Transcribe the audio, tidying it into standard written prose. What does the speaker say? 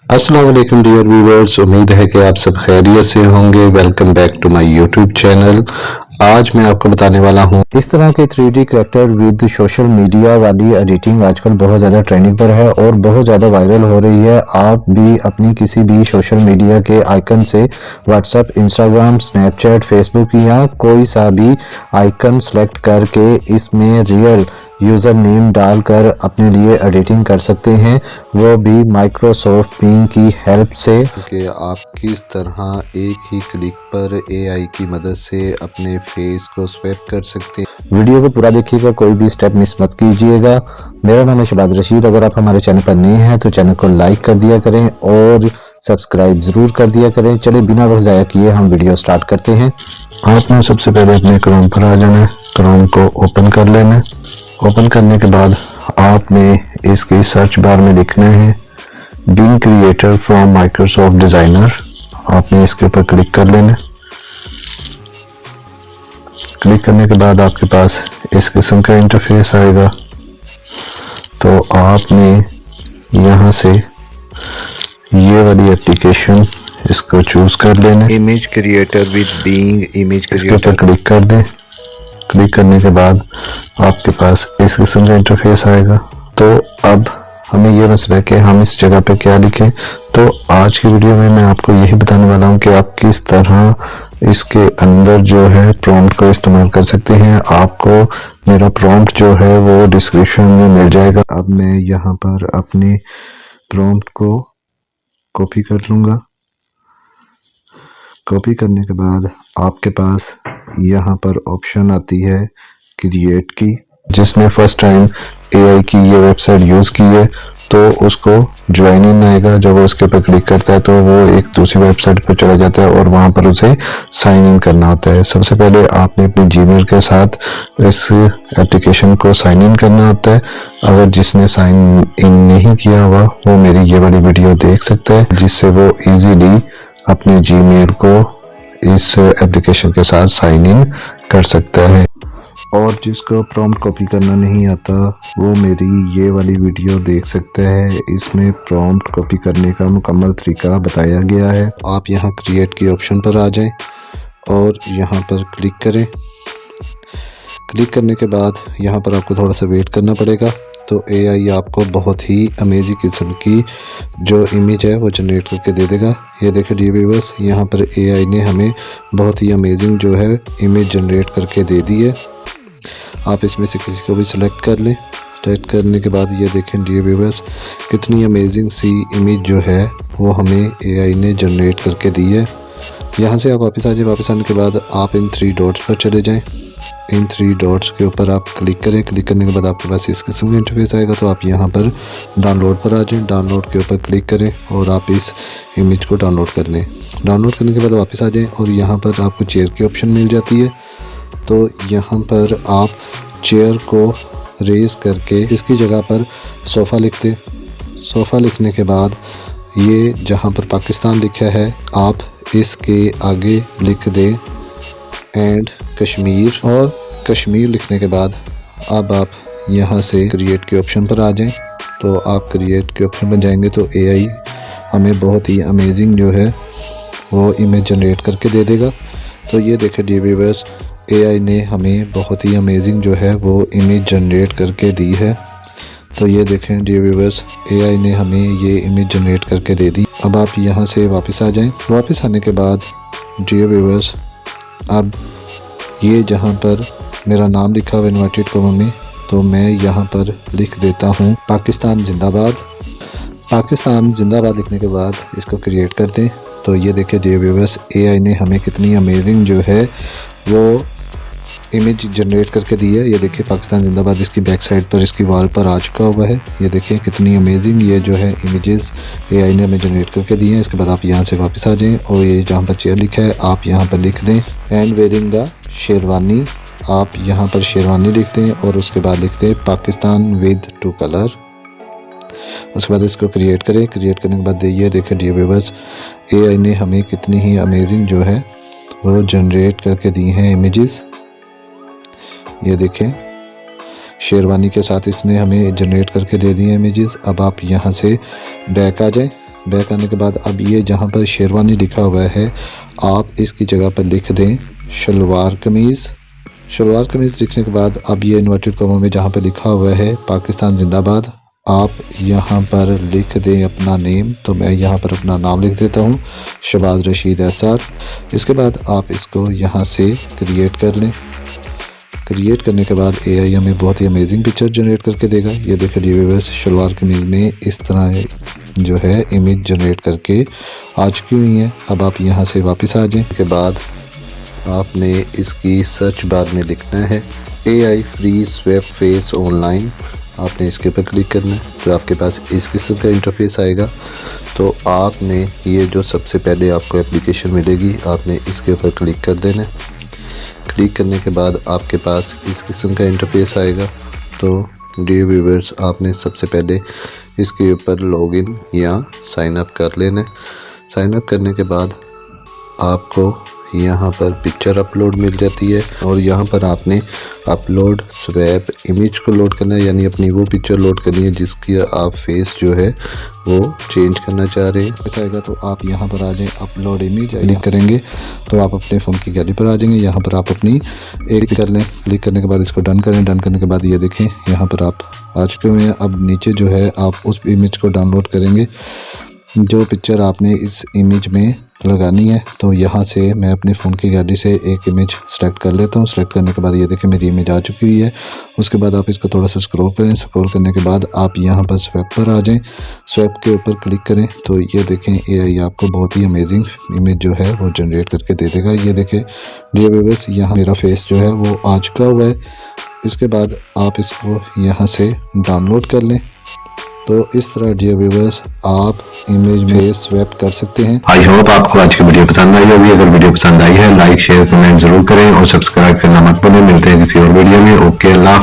अस्सलाम वालेकुम dear viewers, उम्मीद है कि आप सब खैरियत से होंगे। Welcome back to my YouTube channel. आज मैं आपको बताने वाला हूँ इस तरह के 3D character with social media वाली एडिटिंग आजकल बहुत ज़्यादा ट्रेंडिंग पर है और बहुत ज़्यादा वायरल हो रही है। आप भी अपनी किसी भी सोशल मीडिया के आइकन से व्हाट्सएप, इंस्टाग्राम, स्नैपचैट, फेसबुक या कोई सा भी आइकन सेलेक्ट करके इसमें रियल यूज़र नेम डालकर अपने लिए एडिटिंग कर सकते हैं, वो भी माइक्रोसॉफ्ट बिंग की हेल्प से। कि आप किस तरह एक ही क्लिक पर एआई की मदद से अपने फेस को स्वैप कर सकते हैं। वीडियो को पूरा देखिएगा, कोई भी स्टेप मिस मत कीजिएगा। मेरा नाम है शबाद रशीद। अगर आप हमारे चैनल पर नए हैं तो चैनल को लाइक कर दिया करें और सब्सक्राइब ज़रूर कर दिया करें। चलिए बिना वक्त ज़ाया किए हम वीडियो स्टार्ट करते हैं। आपने सबसे पहले अपने क्रोम पर आ जाना है, क्रोम को ओपन कर लेना है। ओपन करने के बाद आपने इसकी सर्च बार में लिखना है Bing creator from Microsoft designer. आपने इसके ऊपर क्लिक कर लेना। क्लिक करने के बाद आपके पास इस किस्म का इंटरफेस आएगा। तो आपने यहाँ से ये वाली एप्लीकेशन इसको चूज़ कर लेना। Image creator with Bing image creator, इसके ऊपर क्लिक कर दें। क्लिक करने के बाद आपके पास इस किस्म का इंटरफेस आएगा। तो अब हमें यह मसला है कि हम इस जगह पे क्या लिखें। तो आज की वीडियो में मैं आपको यही बताने वाला हूं कि आप किस तरह इसके अंदर जो है प्रॉम्प्ट को इस्तेमाल कर सकते हैं। आपको मेरा प्रॉम्प्ट जो है वो डिस्क्रिप्शन में मिल जाएगा। अब मैं यहाँ पर अपने प्रॉम्प्ट को कॉपी कर लूँगा। कॉपी करने के बाद आपके पास यहाँ पर ऑप्शन आती है क्रिएट की। जिसने फर्स्ट टाइम एआई की ये वेबसाइट यूज़ की है तो उसको ज्वाइन इन आएगा। जब वो उसके ऊपर क्लिक करता है तो वो एक दूसरी वेबसाइट पर चला जाता है और वहाँ पर उसे साइन इन करना होता है। सबसे पहले आपने अपनी जीमेल के साथ इस एप्लीकेशन को साइन इन करना होता है। अगर जिसने साइन इन नहीं किया हुआ वो मेरी ये वाली वीडियो देख सकता है, जिससे वो ईजीली अपने जीमेल को इस एप्लीकेशन के साथ साइन इन कर सकता है। और जिसको प्रॉम्प्ट कॉपी करना नहीं आता वो मेरी ये वाली वीडियो देख सकता है। इसमें प्रॉम्प्ट कॉपी करने का मुकम्मल तरीका बताया गया है। आप यहाँ क्रिएट की ऑप्शन पर आ जाएं और यहाँ पर क्लिक करें। क्लिक करने के बाद यहाँ पर आपको थोड़ा सा वेट करना पड़ेगा। तो एआई आपको बहुत ही अमेजिंग किस्म की जो इमेज है वो जनरेट करके दे देगा। ये देखिए डियर व्यूअर्स, यहाँ पर एआई ने हमें बहुत ही अमेजिंग जो है इमेज जनरेट करके दे दी है। आप इसमें से किसी को भी सिलेक्ट कर लें। सिलेक्ट करने के बाद ये देखें डियर व्यूअर्स, कितनी अमेजिंग सी इमेज जो है वो हमें एआई ने जनरेट करके दी है। यहाँ से आप वापस आ जाए। वापस आने के बाद आप इन 3 डॉट्स पर चले जाएँ। इन 3 डॉट्स के ऊपर आप क्लिक करें। क्लिक करने के बाद आपके पास इस किस्म का इंटरफेस आएगा। तो आप यहाँ पर डाउनलोड पर आ जाएं। डाउनलोड के ऊपर क्लिक करें और आप इस इमेज को डाउनलोड कर लें। डाउनलोड करने के बाद वापस आ जाएं और यहाँ पर आपको चेयर की ऑप्शन मिल जाती है। तो यहाँ पर आप चेयर को रेस करके इसकी जगह पर सोफ़ा लिख दें। सोफ़ा लिखने के बाद ये जहाँ पर पाकिस्तान लिखा है आप इसके आगे लिख दें एंड कश्मीर। और कश्मीर लिखने के बाद अब आप यहाँ से क्रिएट के ऑप्शन पर आ जाएं। तो आप क्रिएट के ऑप्शन पर जाएंगे तो एआई हमें बहुत ही अमेजिंग जो है वो इमेज जनरेट करके दे देगा। तो ये देखें डियर व्यूअर्स, एआई ने हमें बहुत ही अमेजिंग जो है वो इमेज जनरेट करके दी है। तो ये देखें डियर व्यूअर्स, एआई ने हमें ये इमेज जनरेट करके दे दी। अब आप यहाँ से वापस आ जाएं। वापस आने के बाद डियर व्यूअर्स, अब ये जहाँ पर मेरा नाम लिखा हुआ इन्वर्टेड कॉमा में, तो मैं यहाँ पर लिख देता हूँ पाकिस्तान जिंदाबाद। पाकिस्तान जिंदाबाद लिखने के बाद इसको क्रिएट कर दें। तो ये देखें डियर व्यूअर्स, एआई ने हमें कितनी अमेजिंग जो है वो इमेज जनरेट करके दी है। ये देखिए पाकिस्तान जिंदाबाद इसकी बैक साइड पर इसकी वॉल पर आ चुका हुआ है। ये देखिए कितनी अमेजिंग ये जो है इमेजेस एआई ने हमें जनरेट करके दी हैं। इसके बाद आप यहाँ से वापस आ जाएं और ये जहाँ पर चेयर लिखा है आप यहाँ पर लिख दें एंड वेयरिंग द शेरवानी। आप यहाँ पर शेरवानी लिख दें और उसके बाद लिख दें पाकिस्तान विद 2 कलर। उसके बाद इसको क्रिएट करें। क्रिएट करने के बाद ये देखें डियर व्यूअर्स, एआई ने हमें कितनी ही अमेजिंग जो है वो जनरेट करके दी हैं इमेजेस। ये देखें शेरवानी के साथ इसने हमें जनरेट करके दे दी है इमेजेस। अब आप यहाँ से बैक आ जाएं। बैक आने के बाद अब ये जहाँ पर शेरवानी लिखा हुआ है आप इसकी जगह पर लिख दें शलवार कमीज़। शलवार कमीज़ लिखने के बाद अब ये इन्वर्टेड कॉमा में जहाँ पर लिखा हुआ है पाकिस्तान जिंदाबाद आप यहाँ पर लिख दें अपना नेम। तो मैं यहाँ पर अपना नाम लिख देता हूँ शहबाज रशीद एसआर। इसके बाद आप इसको यहाँ से क्रिएट कर लें। क्रिएट करने के बाद एआई हमें बहुत ही अमेजिंग पिक्चर जनरेट करके देगा। ये देखिए डियर व्यूअर्स शलवार कमीज़ में इस तरह जो है इमेज जनरेट करके आ चुकी हुई है। अब आप यहाँ से वापस आ जाएं। के बाद आपने इसकी सर्च बार में लिखना है AI free swap face online. आपने इसके ऊपर क्लिक करना है तो आपके पास इस किस्म का इंटरफेस आएगा। तो आपने ये जो सबसे पहले आपको एप्लीकेशन मिलेगी आपने इसके ऊपर क्लिक कर देना है। क्लिक करने के बाद आपके पास इस किस्म का इंटरफेस आएगा। तो डियर व्यूअर्स आपने सबसे पहले इसके ऊपर लॉगिन या साइन अप कर लेना है। साइन अप करने के बाद आपको यहाँ पर पिक्चर अपलोड मिल जाती है और यहाँ पर आपने अपलोड स्वैप इमेज को लोड करना है, यानी अपनी वो पिक्चर लोड करनी है जिसकी आप फेस जो है वो चेंज करना चाह रहे हैं। ऐसा आएगा तो आप यहाँ पर आ जाएं अपलोड इमेज क्लिक करेंगे तो आप अपने फ़ोन की गैलरी पर आ जाएंगे। यहाँ पर आप अपनी एक कर लें। क्लिक करने के बाद इसको डन करें। डन करने के बाद ये देखें यहाँ पर आप आ चुके हुए हैं। अब नीचे जो है आप उस इमेज को डाउनलोड करेंगे जो पिक्चर आपने इस इमेज में लगानी है। तो यहाँ से मैं अपने फ़ोन की गैलरी से एक इमेज सेलेक्ट कर लेता हूँ। सेलेक्ट करने के बाद ये देखें मेरी इमेज आ चुकी हुई है। उसके बाद आप इसको थोड़ा सा स्क्रॉल करें। स्क्रॉल करने के बाद आप यहाँ पर स्वैप पर आ जाएं। स्वैप के ऊपर क्लिक करें तो ये देखें AI आपको बहुत ही अमेजिंग इमेज जो है वो जनरेट करके दे देगा। ये देखें डियर व्यूअर्स यहाँ मेरा फेस जो है वो आ चुका हुआ है। इसके बाद आप इसको यहाँ से डाउनलोड कर लें। तो इस तरह डियर व्यूअर्स आप इमेज में स्वैप कर सकते हैं। आई होप आपको आज की वीडियो पसंद आई होगी। अगर वीडियो पसंद आई है लाइक शेयर कमेंट जरूर करें और सब्सक्राइब करना मत भूलें। मिलते हैं किसी और वीडियो में। ओके अल्लाह।